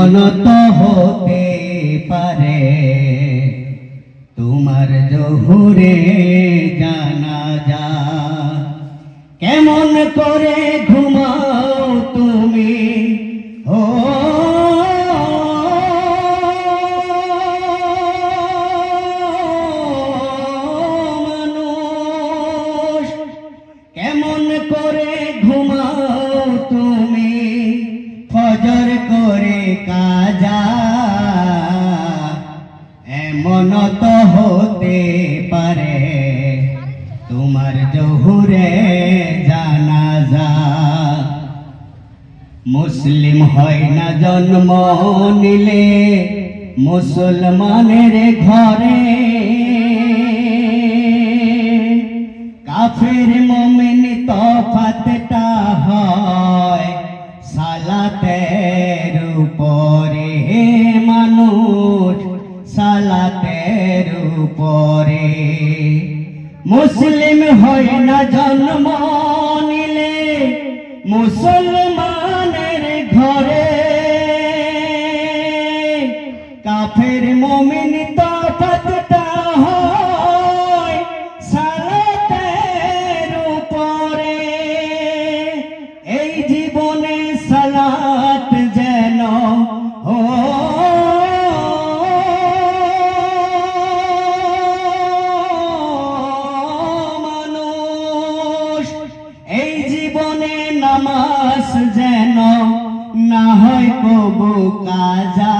এমন তো হতে পারে তোমার জহুরে জানাজা, কেমন করে ঘুমাও তুমি ও মানুষ, কেমন করে ঘুমাও তুমি ফজর করে কাজা, এমন তো হতে পারে তোমার জহুরে জানাজা। মুসলিম হয় না জন্ম নিলে মুসলমানের ঘরে, কাফের মুমিন তফাতটা হয় সালাতের উপরে, মানুষ সালাতের উপরে। মুসলিম হয় না জন্ম নিলে মুসলমানের ঘরে, কাফের মুমিন তফাতটা হয় সালাতের উপরে। এই জীবনে সালাত যেন ও মানুষ, এই জীবনে নামাজ যেন না হয় কবু কাজা,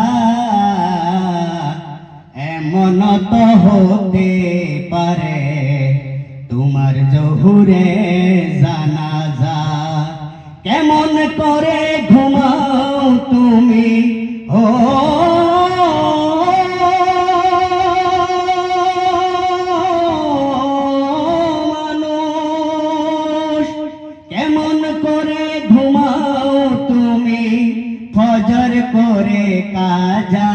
এমন তো হতে পারে তোমার জহুরে জানাজা, কেমন করে ঘুমাও তুমি ও মানুষ, কেমন করে ঘুমাও তুমি ফজর করে কাজা।